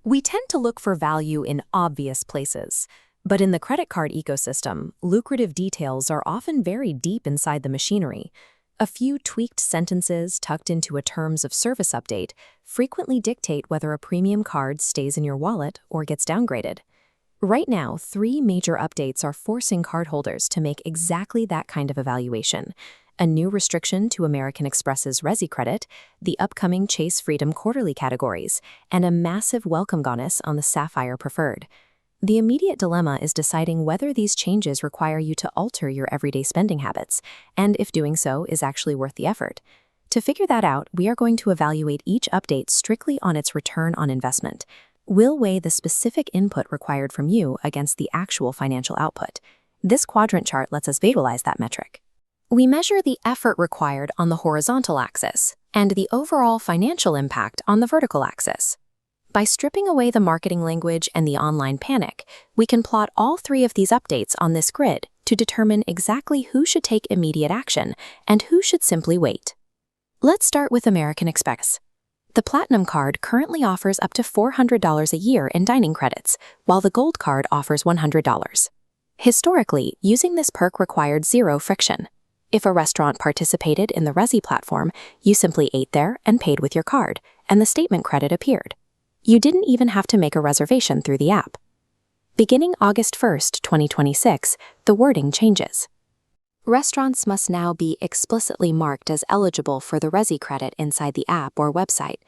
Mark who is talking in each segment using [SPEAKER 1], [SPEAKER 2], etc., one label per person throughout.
[SPEAKER 1] We tend to look for value in obvious places, but in the credit card ecosystem, lucrative details are often buried deep inside the machinery. A few tweaked sentences tucked into a terms of service update frequently dictate whether a premium card stays in your wallet or gets downgraded. Right now, 3 major updates are forcing cardholders to make exactly that kind of evaluation: a new restriction to American Express's Resy credit, the upcoming Chase Freedom quarterly categories, and a massive welcome bonus on the Sapphire Preferred. The immediate dilemma is deciding whether these changes require you to alter your everyday spending habits, and if doing so is actually worth the effort. To figure that out, we are going to evaluate each update strictly on its return on investment. We'll weigh the specific input required from you against the actual financial output. This quadrant chart lets us visualize that metric. We measure the effort required on the horizontal axis and the overall financial impact on the vertical axis. By stripping away the marketing language and the online panic, we can plot all 3 of these updates on this grid to determine exactly who should take immediate action and who should simply wait. Let's start with American Express. The Platinum card currently offers up to $400 a year in dining credits, while the Gold card offers $100. Historically, using this perk required 0 friction. If a restaurant participated in the Resy platform, you simply ate there and paid with your card, and the statement credit appeared. You didn't even have to make a reservation through the app. Beginning August 1st, 2026, the wording changes. Restaurants must now be explicitly marked as eligible for the Resy credit inside the app or website.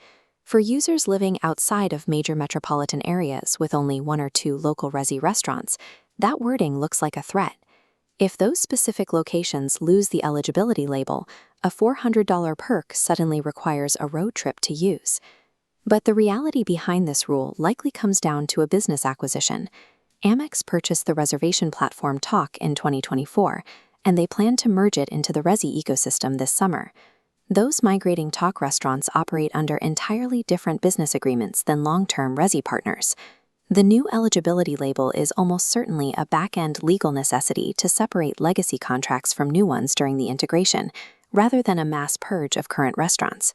[SPEAKER 1] For users living outside of major metropolitan areas with only 1 or 2 local Resy restaurants, that wording looks like a threat. If those specific locations lose the eligibility label, a $400 perk suddenly requires a road trip to use. But the reality behind this rule likely comes down to a business acquisition. Amex purchased the reservation platform Tock in 2024, and they plan to merge it into the Resy ecosystem this summer. Those migrating Tock restaurants operate under entirely different business agreements than long-term Resy partners. The new eligibility label is almost certainly a back-end legal necessity to separate legacy contracts from new ones during the integration, rather than a mass purge of current restaurants.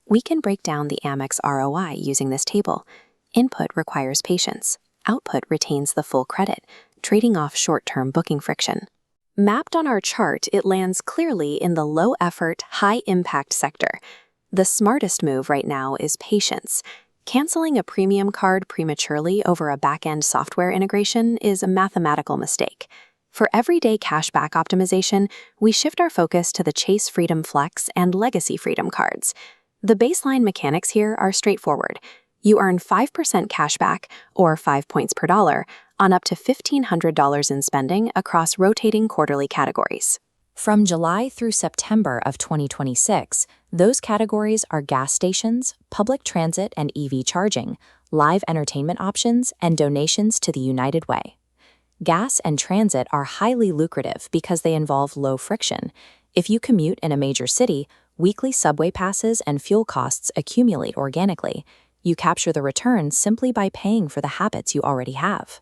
[SPEAKER 1] We can break down the Amex ROI using this table. Input requires patience. Output retains the full credit, trading off short-term booking friction. Mapped on our chart, it lands clearly in the low-effort, high-impact sector. The smartest move right now is patience. Canceling a premium card prematurely over a back-end software integration is a mathematical mistake. For everyday cashback optimization, we shift our focus to the Chase Freedom Flex and Legacy Freedom cards. The baseline mechanics here are straightforward. You earn 5% cashback, or 5 points per dollar, on up to $1,500 in spending across rotating quarterly categories. From July through September of 2026, those categories are gas stations, public transit and EV charging, live entertainment options, and donations to the United Way. Gas and transit are highly lucrative because they involve low friction. If you commute in a major city, weekly subway passes and fuel costs accumulate organically. You capture the return simply by paying for the habits you already have.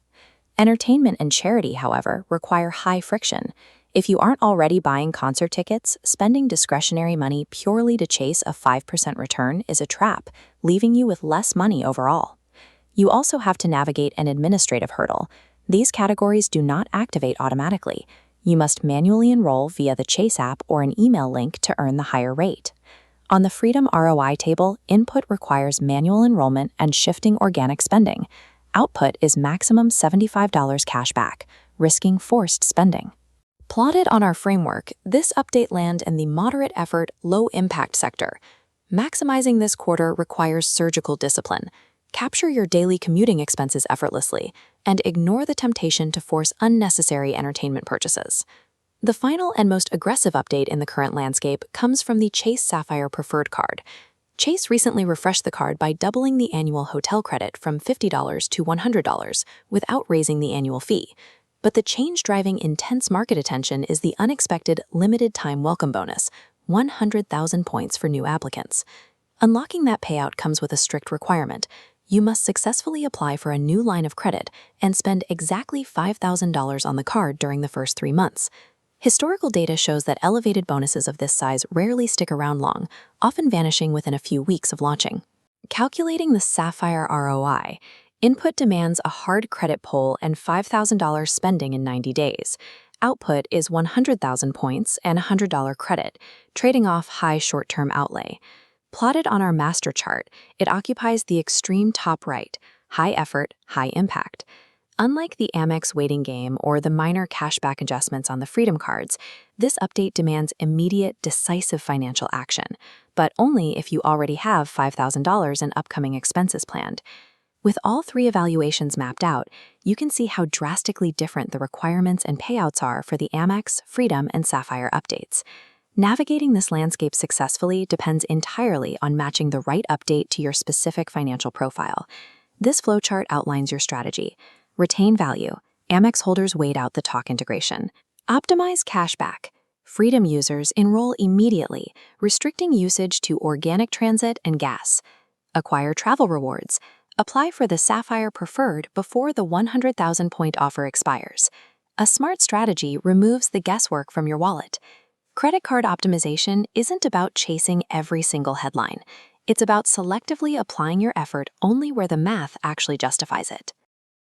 [SPEAKER 1] Entertainment and charity, however, require high friction. If you aren't already buying concert tickets, spending discretionary money purely to chase a 5% return is a trap, leaving you with less money overall. You also have to navigate an administrative hurdle. These categories do not activate automatically. You must manually enroll via the Chase app or an email link to earn the higher rate. On the Freedom ROI table, input requires manual enrollment and shifting organic spending. Output is maximum $75 cashback, risking forced spending. Plotted on our framework, this update lands in the moderate effort, low impact sector. Maximizing this quarter requires surgical discipline. Capture your daily commuting expenses effortlessly, and ignore the temptation to force unnecessary entertainment purchases. The final and most aggressive update in the current landscape comes from the Chase Sapphire Preferred card. Chase recently refreshed the card by doubling the annual hotel credit from $50 to $100 without raising the annual fee. But the change driving intense market attention is the unexpected limited-time welcome bonus, 100,000 points for new applicants. Unlocking that payout comes with a strict requirement. You must successfully apply for a new line of credit and spend exactly $5,000 on the card during the first 3 months. Historical data shows that elevated bonuses of this size rarely stick around long, often vanishing within a few weeks of launching. Calculating the Sapphire ROI, input demands a hard credit pull and $5,000 spending in 90 days. Output is 100,000 points and a $100 credit, trading off high short-term outlay. Plotted on our master chart, it occupies the extreme top right, high effort, high impact. Unlike the Amex waiting game or the minor cashback adjustments on the Freedom cards, this update demands immediate, decisive financial action, but only if you already have $5,000 in upcoming expenses planned. With all three evaluations mapped out, you can see how drastically different the requirements and payouts are for the Amex, Freedom, and Sapphire updates. Navigating this landscape successfully depends entirely on matching the right update to your specific financial profile. This flowchart outlines your strategy. Retain value. Amex holders wait out the talk integration. Optimize cashback. Freedom users enroll immediately, restricting usage to organic transit and gas. Acquire travel rewards. Apply for the Sapphire Preferred before the 100,000-point offer expires. A smart strategy removes the guesswork from your wallet. Credit card optimization isn't about chasing every single headline. It's about selectively applying your effort only where the math actually justifies it.